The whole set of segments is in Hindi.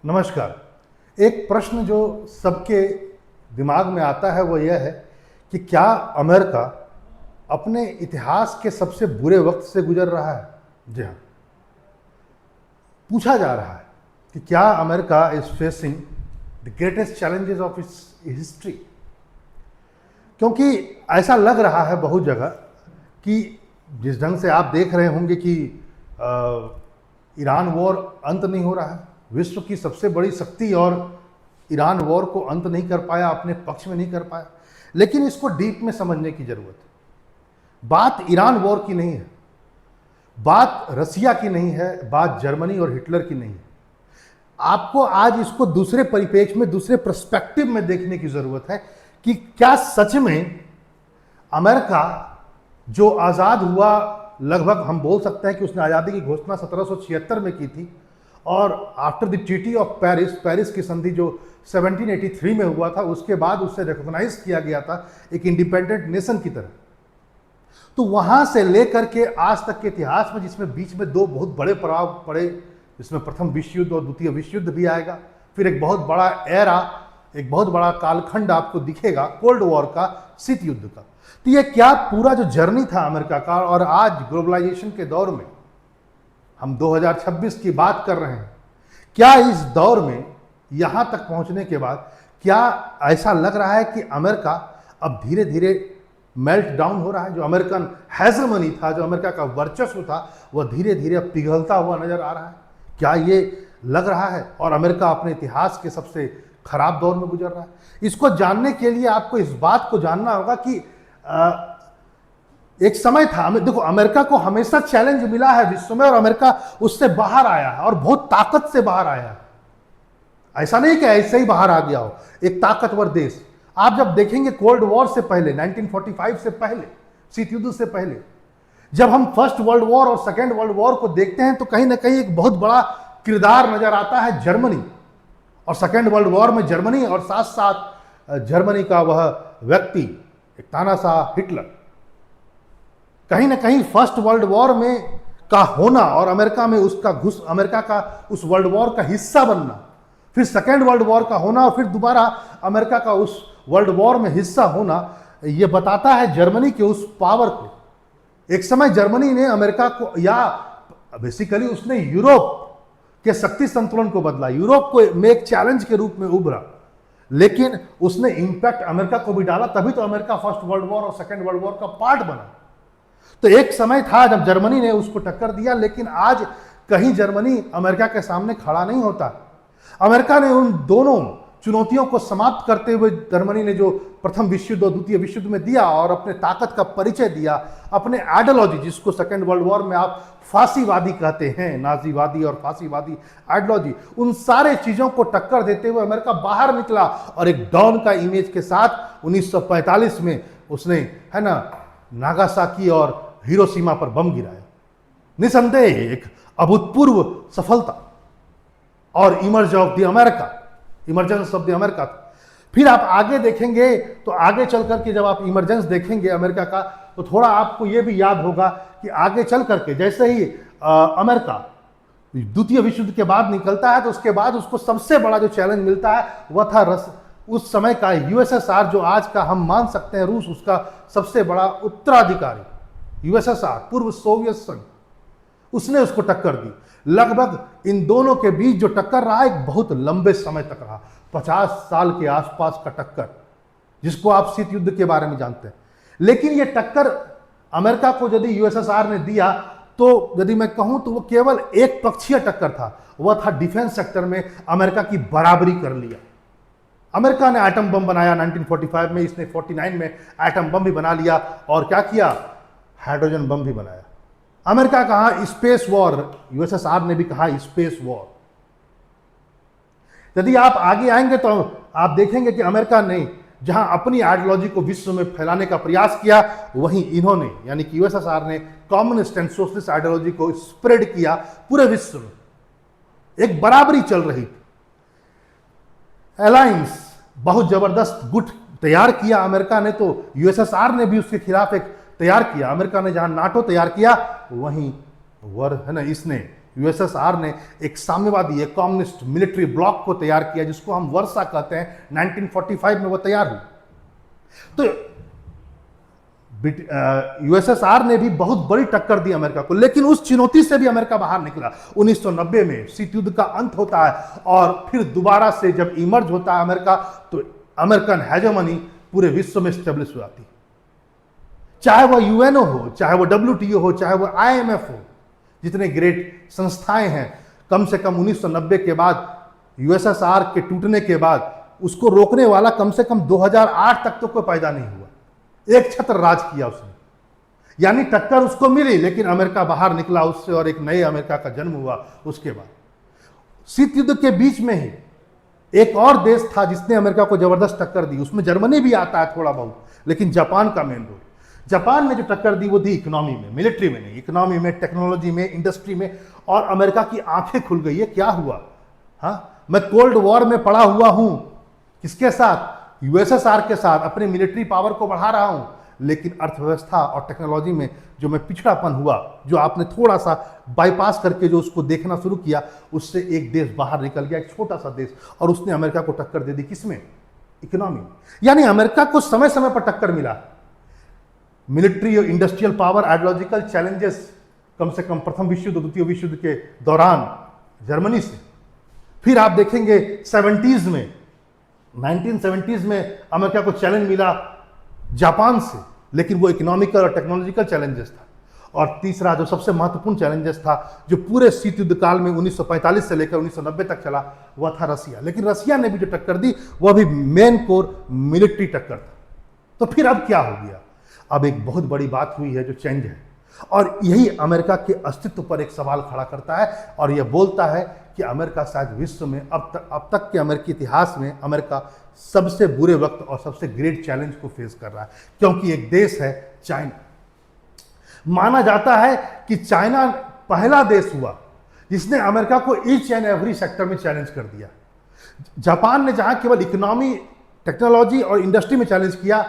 नमस्कार। एक प्रश्न जो सबके दिमाग में आता है वो यह है कि क्या अमेरिका अपने इतिहास के सबसे बुरे वक्त से गुजर रहा है। जी हाँ, पूछा जा रहा है कि क्या America is facing the greatest challenges of its history, क्योंकि ऐसा लग रहा है बहुत जगह कि जिस ढंग से आप देख रहे होंगे कि ईरान वॉर अंत नहीं हो रहा है। विश्व की सबसे बड़ी शक्ति और ईरान वॉर को अंत नहीं कर पाया, अपने पक्ष में नहीं कर पाया। लेकिन इसको डीप में समझने की जरूरत है। बात ईरान वॉर की नहीं है, बात रसिया की नहीं है, बात जर्मनी और हिटलर की नहीं है। आपको आज इसको दूसरे परिप्रेक्ष्य में, दूसरे पर्सपेक्टिव में देखने की जरूरत है कि क्या सच में अमेरिका जो आज़ाद हुआ, लगभग हम बोल सकते हैं कि उसने आज़ादी की घोषणा 1776 में की थी, और after the treaty of Paris, Paris की संधि जो 1783 में हुआ था, उसके बाद उसे रिकॉग्नाइज किया गया था एक इंडिपेंडेंट नेशन की तरह। तो वहां से लेकर के आज तक के इतिहास में, जिसमें बीच में दो बहुत बड़े पड़ाव पड़े, जिसमें प्रथम विश्व युद्ध और द्वितीय विश्व युद्ध भी आएगा, फिर एक बहुत बड़ा एरा, एक बहुत बड़ा कालखंड आपको दिखेगा कोल्ड वॉर का, शीत युद्ध का। तो ये क्या पूरा जो जर्नी था अमेरिका का, और आज ग्लोबलाइजेशन के दौर में हम 2026 की बात कर रहे हैं, क्या इस दौर में यहां तक पहुंचने के बाद क्या ऐसा लग रहा है कि अमेरिका अब धीरे धीरे मेल्ट डाउन हो रहा है? जो अमेरिकन हेजमनी था, जो अमेरिका का वर्चस्व था, वह धीरे धीरे अब पिघलता हुआ नजर आ रहा है। क्या ये लग रहा है? और अमेरिका अपने इतिहास के सबसे खराब दौर में गुजर रहा है। इसको जानने के लिए आपको इस बात को जानना होगा कि एक समय था, देखो, अमेरिका को हमेशा चैलेंज मिला है विश्व में, और अमेरिका उससे बाहर आया है, और बहुत ताकत से बाहर आया है। ऐसा नहीं कि ऐसे ही बाहर आ गया हो, एक ताकतवर देश। आप जब देखेंगे कोल्ड वॉर से पहले, 1945 से पहले, शीत युद्ध से पहले, जब हम फर्स्ट वर्ल्ड वॉर और सेकेंड वर्ल्ड वॉर को देखते हैं, तो कहीं ना कहीं एक बहुत बड़ा किरदार नजर आता है जर्मनी। और सेकेंड वर्ल्ड वॉर में जर्मनी, और साथ साथ जर्मनी का वह व्यक्ति, एक तानाशाह हिटलर। कहीं ना कहीं फर्स्ट वर्ल्ड वॉर में का होना और अमेरिका में उसका अमेरिका का उस वर्ल्ड वॉर का हिस्सा बनना, फिर सेकेंड वर्ल्ड वॉर का होना, और फिर दोबारा अमेरिका का उस वर्ल्ड वॉर में हिस्सा होना, यह बताता है जर्मनी के उस पावर को। एक समय जर्मनी ने अमेरिका को, या बेसिकली उसने यूरोप के शक्ति संतुलन को बदला, यूरोप को में एक चैलेंज के रूप में उभरा, लेकिन उसने इंपैक्ट अमेरिका को भी डाला। तभी तो अमेरिका फर्स्ट वर्ल्ड वॉर और सेकेंड वर्ल्ड वॉर का पार्ट बना। तो एक समय था जब जर्मनी ने उसको टक्कर दिया, लेकिन आज कहीं जर्मनी अमेरिका के सामने खड़ा नहीं होता। अमेरिका ने उन दोनों चुनौतियों को समाप्त करते हुए जर्मनी ने जो प्रथम विश्व युद्ध और द्वितीय विश्व युद्ध में दिया, और अपने ताकत का परिचय दिया, अपने आइडियोलॉजी, जिसको सेकेंड वर्ल्ड वॉर में आप फांसीवादी कहते हैं, नाजीवादी और फांसीवादी आइडियोलॉजी, उन सारे चीजों को टक्कर देते हुए अमेरिका बाहर निकला, और एक डॉन का इमेज के साथ 1945 में उसने, है ना, नागासाकी और हिरोशिमा पर बम गिराया। निसंदेह एक अभूतपूर्व सफलता और इमर्जेंस ऑफ द अमेरिका था। फिर आप आगे देखेंगे तो आगे चल करके जब आप इमरजेंस देखेंगे अमेरिका का, तो थोड़ा आपको यह भी याद होगा कि आगे चल करके जैसे ही अमेरिका द्वितीय विश्व युद्ध के बाद निकलता है, तो उसके बाद उसको सबसे बड़ा जो चैलेंज मिलता है वह था उस समय का यूएसएसआर, जो आज का हम मान सकते हैं रूस, उसका सबसे बड़ा उत्तराधिकारी यूएसएसआर, पूर्व सोवियत संघ, उसने उसको टक्कर दी। लगभग इन दोनों के बीच जो टक्कर रहा, एक बहुत लंबे समय तक रहा, 50 साल के आसपास का टक्कर, जिसको आप शीत युद्ध के बारे में जानते हैं। लेकिन यह टक्कर अमेरिका को यदि यूएसएसआर ने दिया, तो यदि मैं कहूं तो वो केवल एक पक्षीय टक्कर था। वह था डिफेंस सेक्टर में अमेरिका की बराबरी कर लिया। अमेरिका ने एटम बम बनाया 1945 में, इसने 49 में एटम बम भी बना लिया, और क्या किया, हाइड्रोजन बम भी बनाया। अमेरिका कहा स्पेस वॉर, यूएसएसआर ने भी कहा स्पेस वॉर। यदि आप आगे आएंगे तो आप देखेंगे कि अमेरिका ने जहां अपनी आइडियोलॉजी को विश्व में फैलाने का प्रयास किया, वहीं इन्होंने, यानी कि यूएसएसआर ने कम्युनिस्ट एंड सोशलिस्ट आइडियोलॉजी को स्प्रेड किया पूरे विश्व में। एक बराबरी चल रही थी। अलायंस, बहुत जबरदस्त गुट तैयार किया अमेरिका ने, तो यूएसएसआर ने भी उसके खिलाफ एक तैयार किया। अमेरिका ने जहां नाटो तैयार किया, वहीं है ना, इसने यूएसएसआर ने एक साम्यवादी, एक कम्युनिस्ट मिलिट्री ब्लॉक को तैयार किया, जिसको हम वर्षा कहते हैं। 1945 में वो तैयार हुई। तो यूएसएसआर ने भी बहुत बड़ी टक्कर दी अमेरिका को, लेकिन उस चुनौती से भी अमेरिका बाहर निकला। 1990 में शीत युद्ध का अंत होता है और फिर दोबारा से जब इमर्ज होता है अमेरिका, तो अमेरिकन हेजेमनी पूरे विश्व में स्टेब्लिश हो जाती है। चाहे वह यूएनओ हो, चाहे वह डब्ल्यूटीओ हो, चाहे वह आईएमएफ हो, जितने ग्रेट संस्थाएं हैं, कम से कम 1990 के बाद, यूएसएसआर के टूटने के बाद, उसको रोकने वाला कम से कम 2008 तक तो कोई पैदा नहीं हुआ। एक छत्र राज किया उसने, यानी टक्कर उसको मिली, लेकिन अमेरिका बाहर निकला उससे और एक नए अमेरिका का जन्म हुआ। उसके बाद शीत युद्ध के बीच में ही एक और देश था जिसने अमेरिका को जबरदस्त टक्कर दी। उसमें जर्मनी भी आता है थोड़ा बहुत, लेकिन जापान का मेन रोल। जापान ने जो टक्कर दी वो दी इकोनॉमी में, मिलिट्री में नहीं, इकोनॉमी में, टेक्नोलॉजी में, इंडस्ट्री में। और अमेरिका की आंखें खुल गई, ये क्या हुआ? हाँ, मैं कोल्ड वॉर में पड़ा हुआ हूं, किसके साथ? यूएसएसआर के साथ। अपनी मिलिट्री पावर को बढ़ा रहा हूं, लेकिन अर्थव्यवस्था और टेक्नोलॉजी में जो मैं पिछड़ापन हुआ, जो आपने थोड़ा सा बाईपास करके जो उसको देखना शुरू किया, उससे एक देश बाहर निकल गया, एक छोटा सा देश, और उसने अमेरिका को टक्कर दे दी। किसमें? इकोनॉमी में। यानी अमेरिका को समय समय पर टक्कर मिला। मिलिट्री और इंडस्ट्रियल पावर, आइडियोलॉजिकल चैलेंजेस, कम से कम प्रथम विश्व युद्ध, द्वितीय विश्व युद्ध के दौरान जर्मनी से। फिर आप देखेंगे 70s में, 1970s में अमेरिका को चैलेंज मिला जापान से, लेकिन वो इकोनॉमिकल और टेक्नोलॉजिकल चैलेंजेस था। और तीसरा जो सबसे महत्वपूर्ण चैलेंजेस था, जो पूरे शीत युद्ध काल में 1945 से लेकर 1990 तक चला, वह था रसिया। लेकिन रसिया ने भी जो टक्कर दी, वह भी मेन कोर मिलिट्री टक्कर था। तो फिर अब क्या हो गया? अब एक बहुत बड़ी बात हुई है जो चेंज है, और यही अमेरिका के अस्तित्व पर एक सवाल खड़ा करता है, और यह बोलता है कि अमेरिका शायद विश्व में अब तक के अमेरिकी इतिहास में अमेरिका सबसे बुरे वक्त और सबसे ग्रेट चैलेंज को फेस कर रहा है। क्योंकि एक देश है चाइना। माना जाता है कि चाइना पहला देश हुआ जिसने अमेरिका को ईच एंड एवरी सेक्टर में चैलेंज कर दिया। जापान ने जहां केवल इकोनॉमी, टेक्नोलॉजी और इंडस्ट्री में चैलेंज किया,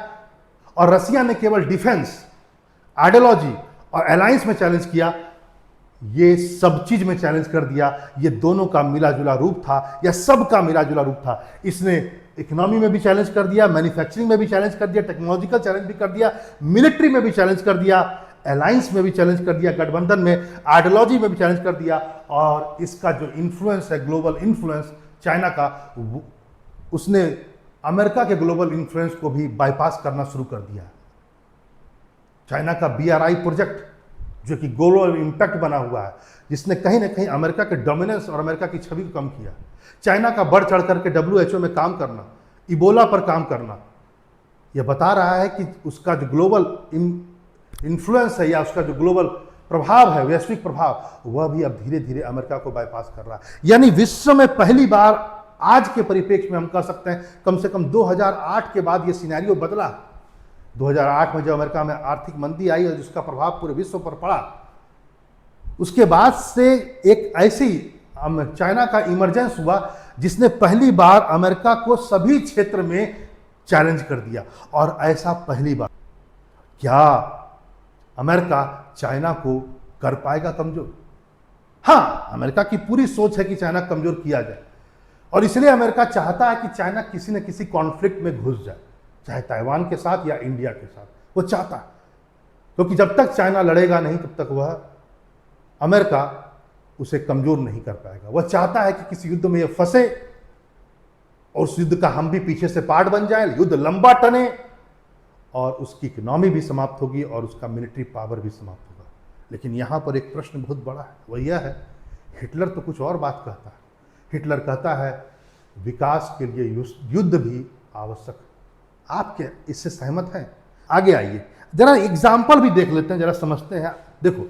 और रसिया ने केवल डिफेंस, आइडियोलॉजी और अलायंस में चैलेंज किया, ये सब चीज में चैलेंज कर दिया। ये दोनों का मिला जुला रूप था, या सब का मिला जुला रूप था। इसने इकोनॉमी में भी चैलेंज कर दिया, मैन्युफैक्चरिंग में भी चैलेंज कर दिया, टेक्नोलॉजिकल चैलेंज भी कर दिया, मिलिट्री में भी चैलेंज कर दिया, अलायंस में भी चैलेंज कर दिया, गठबंधन में, आइडियोलॉजी में भी चैलेंज कर दिया। और इसका जो इन्फ्लुएंस है, ग्लोबल इन्फ्लुएंस चाइना का, उसने अमेरिका के ग्लोबल इन्फ्लुएंस को भी बाईपास करना शुरू कर दिया। चाइना का BRI प्रोजेक्ट, जो कि ग्लोबल इम्पैक्ट बना हुआ है, जिसने कहीं ना कहीं अमेरिका के डोमिनेंस और अमेरिका की छवि को कम किया। चाइना का बढ़ चढ़ करके WHO में काम करना, इबोला पर काम करना, यह बता रहा है कि उसका जो ग्लोबल इन्फ्लुएंस है, या उसका जो ग्लोबल प्रभाव है, वैश्विक प्रभाव, वह भी अब धीरे धीरे अमेरिका को बाईपास कर रहा है। यानी विश्व में पहली बार आज के परिप्रेक्ष्य में हम कह सकते हैं, कम से कम 2008 के बाद यह सिनेरियो बदला। 2008 में जब अमेरिका में आर्थिक मंदी आई और जिसका प्रभाव पूरे विश्व पर पड़ा, उसके बाद से एक ऐसी चाइना का इमरजेंस हुआ जिसने पहली बार अमेरिका को सभी क्षेत्र में चैलेंज कर दिया। और ऐसा पहली बार, क्या अमेरिका चाइना को कर पाएगा कमजोर? हाँ, अमेरिका की पूरी सोच है कि चाइना कमजोर किया जाए, और इसलिए अमेरिका चाहता है कि चाइना किसी न किसी कॉन्फ्लिक्ट में घुस जाए, चाहे ताइवान के साथ या इंडिया के साथ। वो चाहता है, क्योंकि जब तक चाइना लड़ेगा नहीं, तब तक वह अमेरिका उसे कमजोर नहीं कर पाएगा। वह चाहता है कि किसी युद्ध में यह फंसे और उस युद्ध का हम भी पीछे से पार्ट बन जाए, युद्ध लंबा टने, और उसकी इकोनॉमी भी समाप्त होगी और उसका मिलिट्री पावर भी समाप्त होगा। लेकिन यहाँ पर एक प्रश्न बहुत बड़ा है, वह यह है, हिटलर तो कुछ और बात कहता है। हिटलर कहता है विकास के लिए युद्ध भी आवश्यक है। आप क्या इससे सहमत हैं? आगे आइए, जरा एग्जाम्पल भी देख लेते हैं, जरा समझते हैं। देखो,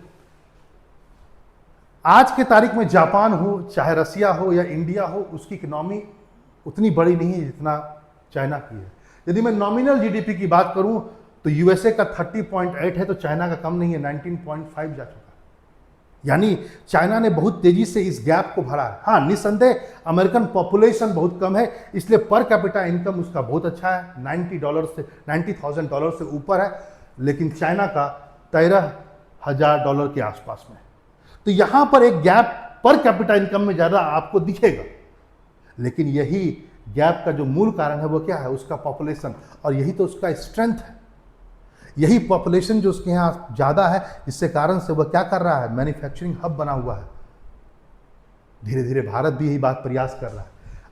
आज के तारीख में जापान हो, चाहे रसिया हो या इंडिया हो, उसकी इकोनॉमी उतनी बड़ी नहीं है जितना चाइना की है। यदि मैं नॉमिनल GDP की बात करूं तो यूएसए का 30.8 है, तो चाइना का कम नहीं है, 19.5 जा चुका है। यानी चाइना ने बहुत तेजी से इस गैप को भरा है। हाँ, निस्संदेह अमेरिकन पॉपुलेशन बहुत कम है, इसलिए पर कैपिटा इनकम उसका बहुत अच्छा है, $90,000 से ऊपर है, लेकिन चाइना का $13,000 के आसपास में। तो यहाँ पर एक गैप पर कैपिटा इनकम में ज़्यादा आपको दिखेगा, लेकिन यही गैप का जो मूल कारण है वो क्या है? उसका पॉपुलेशन, और यही तो उसका स्ट्रेंथ है। यही पॉपुलेशन जो उसके यहाँ ज़्यादा है, जिससे कारण से वह क्या कर रहा है? मैन्युफैक्चरिंग हब बना हुआ है। धीरे धीरे भारत भी यही बात प्रयास कर रहा है।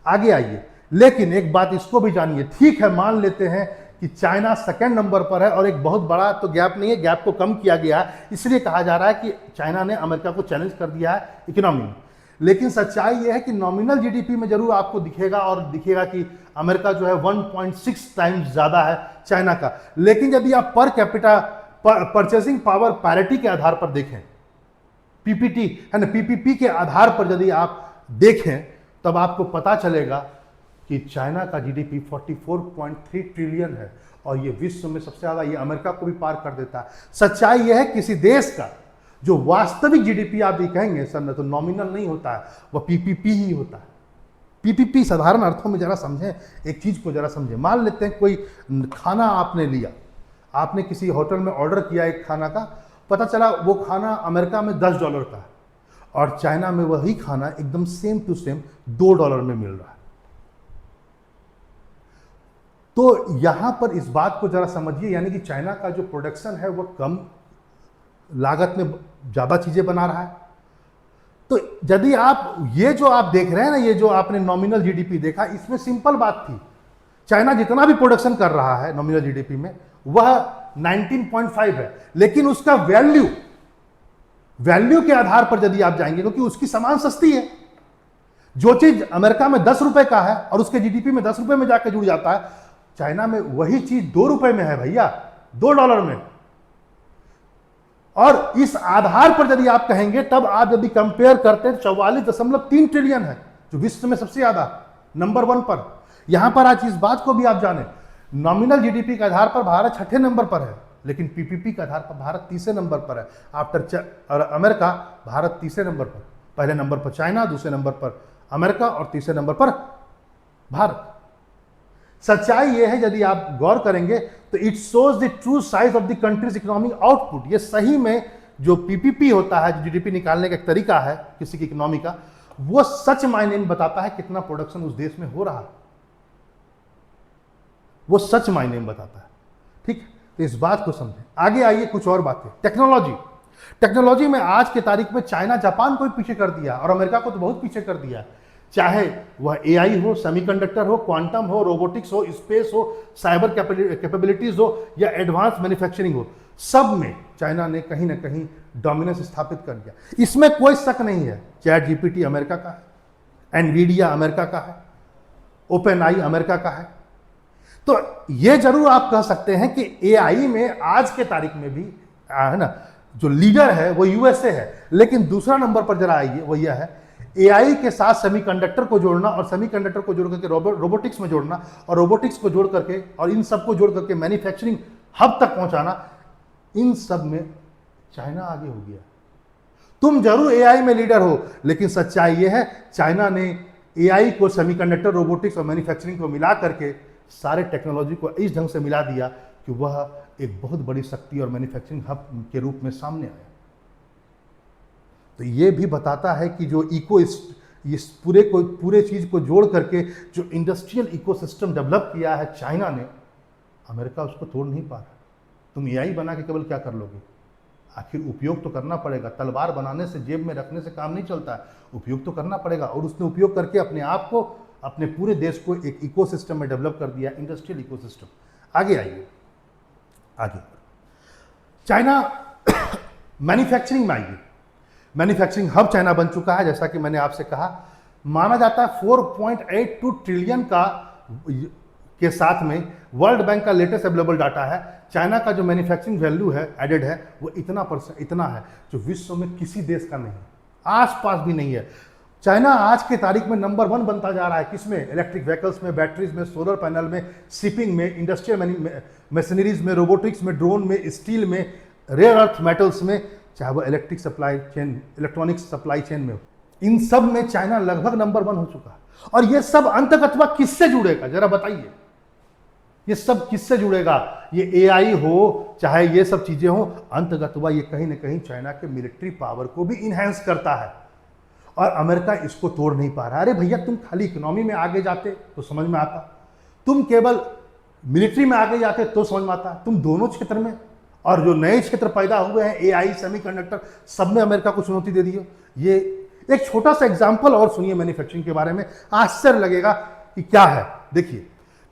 आगे आइए, लेकिन एक बात इसको भी जानिए, ठीक है मान लेते हैं कि चाइना सेकंड नंबर पर है और एक बहुत बड़ा तो गैप नहीं है, गैप को कम किया गया है, इसलिए कहा जा रहा है कि चाइना ने अमेरिका को चैलेंज कर दिया है इकोनॉमी में। लेकिन सच्चाई यह है कि नॉमिनल जीडीपी में जरूर आपको दिखेगा, और दिखेगा कि अमेरिका जो है 1.6 टाइम्स ज्यादा है चाइना का। लेकिन यदि आप per capita purchasing power parity के आधार पर देखें, पीपीटी है ना, पीपीपी के आधार पर यदि आप देखें, तब आपको पता चलेगा कि चाइना का जीडीपी 44.3 ट्रिलियन है, और ये विश्व में सबसे ज्यादा, ये अमेरिका को भी पार कर देता है। सच्चाई यह है किसी देश का जो वास्तविक जीडीपी आप ये कहेंगे सर ना, तो नॉमिनल नहीं होता है, वह पीपीपी ही होता है। पीपीपी साधारण अर्थों में जरा समझें, एक चीज को जरा समझें। मान लेते हैं कोई खाना आपने लिया, आपने किसी होटल में ऑर्डर किया एक खाना का, पता चला वो खाना अमेरिका में $10 का है, और चाइना में वही खाना एकदम सेम टू सेम $2 में मिल रहा है। तो यहां पर इस बात को जरा समझिए, यानी कि चाइना का जो प्रोडक्शन है वह कम लागत में ज्यादा चीजें बना रहा है। तो यदि आप ये जो आप देख रहे हैं ना, ये जो आपने नॉमिनल जीडीपी देखा, इसमें सिंपल बात थी, चाइना जितना भी प्रोडक्शन कर रहा है नॉमिनल जीडीपी में वह 19.5 है, लेकिन उसका वैल्यू के आधार पर यदि आप जाएंगे, क्योंकि उसकी सामान सस्ती है, जो चीज अमेरिका में 10 रुपए का है और उसके जीडीपी में 10 रुपए में जाकर जुड़ जाता है, चाइना में वही चीज 2 रुपए में है भैया, $2 में। और इस आधार पर यदि आप कहेंगे, तब आप यदि कंपेयर करते हैं, 44.3 ट्रिलियन है, जो विश्व में सबसे ज्यादा नंबर 1 पर। यहां पर आज इस बात को भी आप जाने, नॉमिनल जीडीपी के आधार पर भारत 6ठे नंबर पर है, लेकिन पीपीपी के आधार पर भारत 30वें नंबर पर है। आफ्टर अमेरिका, भारत 30वें नंबर पर, पहले नंबर पर चाइना, दूसरे नंबर पर अमेरिका और तीसरे नंबर पर भारत। सच्चाई यह है, यदि आप गौर करेंगे तो it shows the true size of the countries economic output. ये सही में जो पीपीपी होता है, जो जीडीपी निकालने का एक तरीका है किसी की इकोनॉमी का, वो सच मायने में बताता है कितना प्रोडक्शन उस देश में हो रहा है, वो सच मायने में बताता है। ठीक, तो इस बात को समझें। आगे आइए, कुछ और बातें। टेक्नोलॉजी में आज के तारीख में चाइना जापान को भी पीछे कर दिया, और अमेरिका को तो बहुत पीछे कर दिया। चाहे वह एआई हो, सेमीकंडक्टर हो, क्वांटम हो, रोबोटिक्स हो, स्पेस हो, साइबर कैपेबिलिटीज हो, या एडवांस मैन्युफैक्चरिंग हो, सब में चाइना ने कहीं ना कहीं डोमिनेंस स्थापित कर दिया। इसमें कोई शक नहीं है। चैट जीपीटी अमेरिका का है, एनवीडिया अमेरिका का है, ओपन आई अमेरिका का है। तो यह जरूर आप कह सकते हैं कि एआई में आज के तारीख में भी है ना, जो लीडर है वो यूएसए है। लेकिन दूसरा नंबर पर जरा आइए, वो यह है एआई के साथ सेमीकंडक्टर को जोड़ना, और सेमीकंडक्टर को जोड़ करके रोबोटिक्स में जोड़ना, और रोबोटिक्स को जोड़ करके और इन सब को जोड़ करके मैन्युफैक्चरिंग हब तक पहुंचाना, इन सब में चाइना आगे हो गया। तुम जरूर एआई में लीडर हो, लेकिन सच्चाई यह है चाइना ने एआई को, सेमीकंडक्टर, रोबोटिक्स और मैन्युफैक्चरिंग को मिला करके सारे टेक्नोलॉजी को इस ढंग से मिला दिया कि वह एक बहुत बड़ी शक्ति और मैन्युफैक्चरिंग हब के रूप में सामने आया। तो ये भी बताता है कि जो इस पूरे चीज को जोड़ करके जो इंडस्ट्रियल इकोसिस्टम डेवलप किया है चाइना ने, अमेरिका उसको तोड़ नहीं पा रहा। तुम एआई बना के केवल क्या कर लोगे? आखिर उपयोग तो करना पड़ेगा। तलवार बनाने से, जेब में रखने से काम नहीं चलता है, उपयोग तो करना पड़ेगा। और उसने उपयोग करके अपने आप को, अपने पूरे देश को एक इकोसिस्टम में डेवलप कर दिया, इंडस्ट्रियल इकोसिस्टम। आगे आइए, आगे चाइना मैन्युफैक्चरिंग में आइए। मैन्युफैक्चरिंग हब चाइना बन चुका है, जैसा कि मैंने आपसे कहा। माना जाता है 4.82 ट्रिलियन का के साथ में, वर्ल्ड बैंक का लेटेस्ट अवेलेबल डाटा है, चाइना का जो मैन्युफैक्चरिंग वैल्यू है, एडेड है, वो इतना है जो विश्व में किसी देश का नहीं, आसपास भी नहीं है। चाइना आज के तारीख में नंबर 1 बनता जा रहा है। किसमें? इलेक्ट्रिक व्हीकल्स में, बैटरीज में, सोलर पैनल में, शिपिंग में, इंडस्ट्रियल मशीनरीज में, रोबोटिक्स में, ड्रोन में, स्टील में, रेयर अर्थ मेटल्स में, चाहे वो इलेक्ट्रॉनिक्स सप्लाई चेन में हो, इन सब में चाइना लगभग नंबर 1 हो चुका है। और ये सब अंततः किससे जुड़ेगा, जरा बताइए? ये सब किससे जुड़ेगा? ये एआई हो, चाहे ये सब चीजें हो, अंततः ये कहीं ना कहीं चाइना के मिलिट्री पावर को भी इनहेंस करता है। और अमेरिका इसको तोड़ नहीं पा रहा। अरे भैया, तुम खाली इकोनॉमी में आगे जाते तो समझ में आता, तुम केवल मिलिट्री में आगे जाते तो समझ में आता, तुम दोनों क्षेत्र में और जो नए क्षेत्र पैदा हुए हैं एआई, सेमीकंडक्टर, सब में अमेरिका को चुनौती दे दी हो। ये एक छोटा सा एग्जांपल और सुनिए मैन्युफैक्चरिंग के बारे में, आश्चर्य लगेगा कि क्या है। देखिए,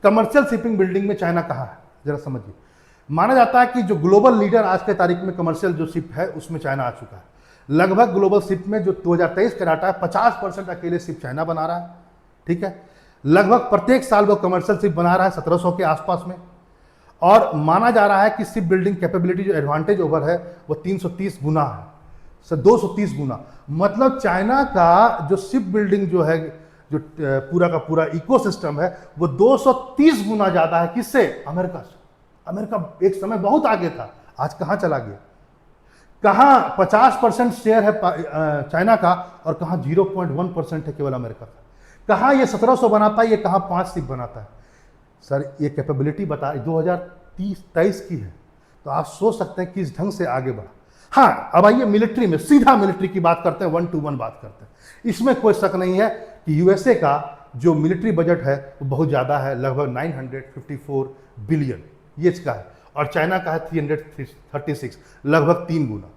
कमर्शियल शिपिंग बिल्डिंग में चाइना कहाँ है, जरा समझिए। माना जाता है कि जो ग्लोबल लीडर आज के तारीख में कमर्शियल जो शिप है उसमें चाइना आ चुका है। लगभग ग्लोबल शिप में जो 2023 का डाटा है 50% अकेले शिप चाइना बना रहा है, ठीक है। लगभग प्रत्येक साल वो कमर्शियल शिप बना रहा है 1700 के आसपास में, और माना जा रहा है कि शिप बिल्डिंग कैपेबिलिटी जो एडवांटेज ओवर है वो 330 गुना है, 230 गुना। मतलब चाइना का जो शिप बिल्डिंग जो है, जो पूरा का पूरा इकोसिस्टम है, वो 230 गुना ज्यादा है किससे, अमेरिका से। अमेरिका एक समय बहुत आगे था, आज कहां चला गया। कहां 50% शेयर है चाइना का और कहां 0.1% है केवल अमेरिका का। कहां ये 1700 बनाता है, ये कहां 5 शिप बनाता है। सर ये कैपेबिलिटी बता 2023 की है, तो आप सोच सकते हैं कि इस ढंग से आगे बढ़ा। हाँ, अब आइए मिलिट्री में, सीधा मिलिट्री की बात करते हैं, 1 to 1 बात करते हैं। इसमें कोई शक नहीं है कि यूएसए का जो मिलिट्री बजट है वो बहुत ज़्यादा है, लगभग 954 बिलियन ये इसका है, और चाइना का है 336, लगभग 3 गुना।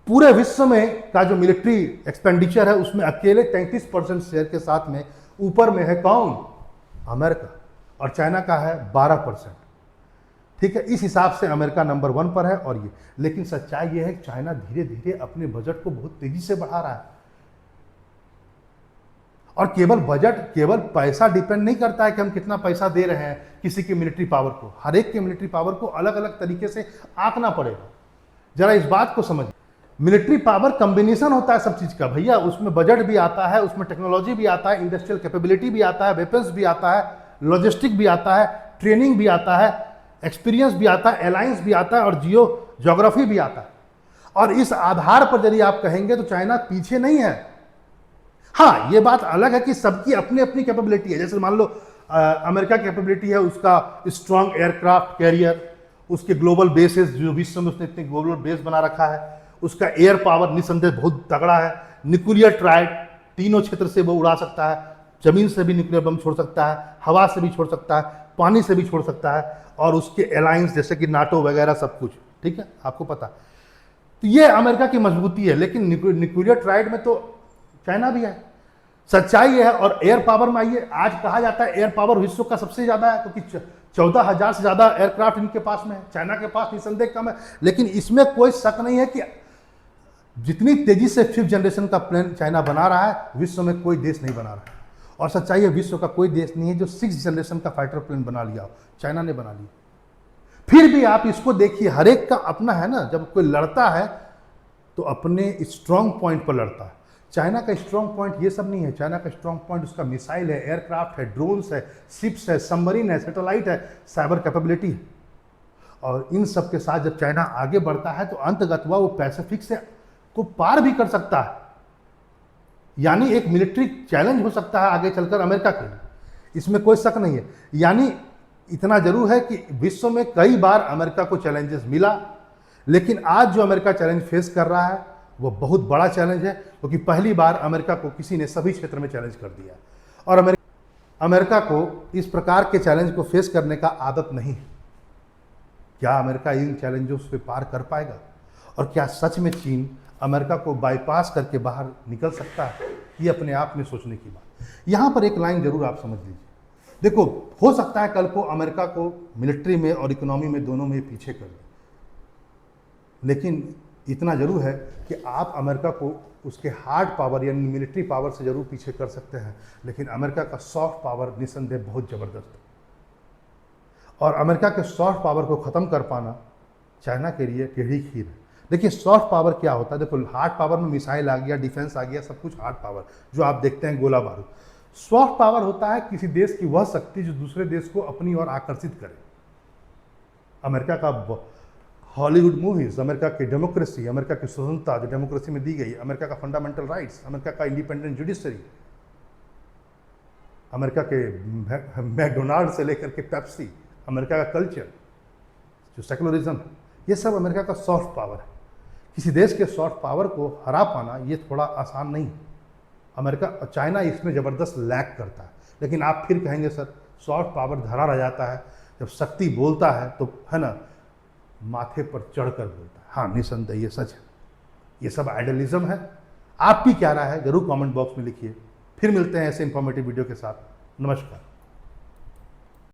पूरे विश्व में का जो मिलिट्री एक्सपेंडिचर है उसमें अकेले 33% शेयर के साथ में ऊपर में है कौन, अमेरिका, और चाइना का है 12%, ठीक है। इस हिसाब से अमेरिका नंबर 1 पर है। और ये, लेकिन सच्चाई ये है कि चाइना धीरे धीरे अपने बजट को बहुत तेजी से बढ़ा रहा है। और केवल बजट, केवल पैसा डिपेंड नहीं करता है कि हम कितना पैसा दे रहे हैं किसी की मिलिट्री पावर को, हर एक के मिलिट्री पावर को अलग अलग तरीके से आंकना पड़ेगा। जरा इस बात को समझिए, मिलिट्री पावर कॉम्बिनेशन होता है सब चीज का भैया, उसमें बजट भी आता है, उसमें टेक्नोलॉजी भी आता है, इंडस्ट्रियल कैपेबिलिटी भी आता है, वेपन्स भी आता है, लॉजिस्टिक भी आता है, ट्रेनिंग भी आता है, एक्सपीरियंस भी आता है, अलायंस भी आता है, और ज्योग्राफी भी आता है। और इस आधार पर यदि आप कहेंगे तो चाइना पीछे नहीं है। हाँ, ये बात अलग है कि सबकी अपनी अपनी कैपेबिलिटी है। जैसे मान लो अमेरिका की कैपेबिलिटी है उसका स्ट्रॉन्ग एयरक्राफ्ट कैरियर, उसके ग्लोबल बेसेस, जो विश्व में उसने इतने ग्लोबल बेस बना रखा है, उसका एयर पावर निसंदेह बहुत तगड़ा है, न्यूक्लियर ट्राइड, तीनों क्षेत्र से वो उड़ा सकता है, जमीन से भी न्यूक्लियर बम छोड़ सकता है, हवा से भी छोड़ सकता है, पानी से भी छोड़ सकता है, और उसके अलायंस जैसे कि नाटो वगैरह सब कुछ, ठीक है, आपको पता। तो ये अमेरिका की मजबूती है। लेकिन न्यूक्लियर ट्राइड में तो चाइना भी है, सच्चाई है। और एयर पावर में आइए, आज कहा जाता है एयर पावर विश्व का सबसे ज्यादा है, क्योंकि 14,000 से ज्यादा एयरक्राफ्ट इनके पास में है, चाइना के पास निसंदेह कम है। लेकिन इसमें कोई शक नहीं है कि जितनी तेजी से 5th जनरेशन का प्लेन चाइना बना रहा है, विश्व में कोई देश नहीं बना रहा है। और सच्चाई है, विश्व का कोई देश नहीं है जो 6th जनरेशन का फाइटर प्लेन बना लिया हो, चाइना ने बना लिया। फिर भी आप इसको देखिए, हर एक का अपना है ना, जब कोई लड़ता है तो अपने स्ट्रांग पॉइंट पर लड़ता है। चाइना का स्ट्रांग पॉइंट ये सब नहीं है, चाइना का स्ट्रांग पॉइंट उसका मिसाइल है, एयरक्राफ्ट है, ड्रोन्स है, शिप्स है, सबमरीन है, सैटेलाइट है, साइबर कैपेबिलिटी है। और इन सब के साथ जब चाइना आगे बढ़ता है तो अंतगत वो पैसिफिक से को पार भी कर सकता है, यानी एक मिलिट्री चैलेंज हो सकता है आगे चलकर अमेरिका के लिए, इसमें कोई शक नहीं है। यानी इतना जरूर है कि विश्व में कई बार अमेरिका को चैलेंजेस मिला, लेकिन आज जो अमेरिका चैलेंज फेस कर रहा है वो बहुत बड़ा चैलेंज है, क्योंकि पहली बार अमेरिका को किसी ने सभी क्षेत्र में चैलेंज कर दिया। और अमेरिका को इस प्रकार के चैलेंज को फेस करने का आदत नहीं है। क्या अमेरिका इन चैलेंजों से पार कर पाएगा? और क्या सच में चीन अमेरिका को बाईपास करके बाहर निकल सकता है? ये अपने आप में सोचने की बात। यहाँ पर एक लाइन जरूर आप समझ लीजिए। देखो, हो सकता है कल को अमेरिका को मिलिट्री में और इकोनॉमी में दोनों में पीछे कर दे, लेकिन इतना जरूर है कि आप अमेरिका को उसके हार्ड पावर यानी मिलिट्री पावर से जरूर पीछे कर सकते हैं, लेकिन अमेरिका का सॉफ्ट पावर निसंदेह बहुत ज़बरदस्त है। और अमेरिका के सॉफ्ट पावर को ख़त्म कर पाना चाइना के लिए टेढ़ी खीर है। देखिए, सॉफ्ट पावर क्या होता है? देखो, हार्ड पावर में मिसाइल आ गया, डिफेंस आ गया, सब कुछ हार्ड पावर जो आप देखते हैं, गोला बारूद। सॉफ्ट पावर होता है किसी देश की वह शक्ति जो दूसरे देश को अपनी ओर आकर्षित करे। अमेरिका का हॉलीवुड मूवीज, अमेरिका की डेमोक्रेसी, अमेरिका की स्वतंत्रता जो डेमोक्रेसी में दी गई, अमेरिका का फंडामेंटल राइट्स, अमेरिका का इंडिपेंडेंट जुडिशरी, अमेरिका के मैकडोनाल्ड से लेकर के पेप्सी, अमेरिका का कल्चर जो सेकुलरिज्म है, ये सब अमेरिका का सॉफ्ट पावर है। किसी देश के सॉफ्ट पावर को हरा पाना ये थोड़ा आसान नहीं है। अमेरिका, चाइना इसमें ज़बरदस्त लैग करता है। लेकिन आप फिर कहेंगे सर सॉफ्ट पावर धरा रह जाता है, जब शक्ति बोलता है तो है ना माथे पर चढ़कर बोलता है। हाँ निसंदेह ये सच है, ये सब आइडियलिज्म है। आपकी क्या राय है जरूर कमेंट बॉक्स में लिखिए। फिर मिलते हैं ऐसे इंफॉर्मेटिव वीडियो के साथ। नमस्कार।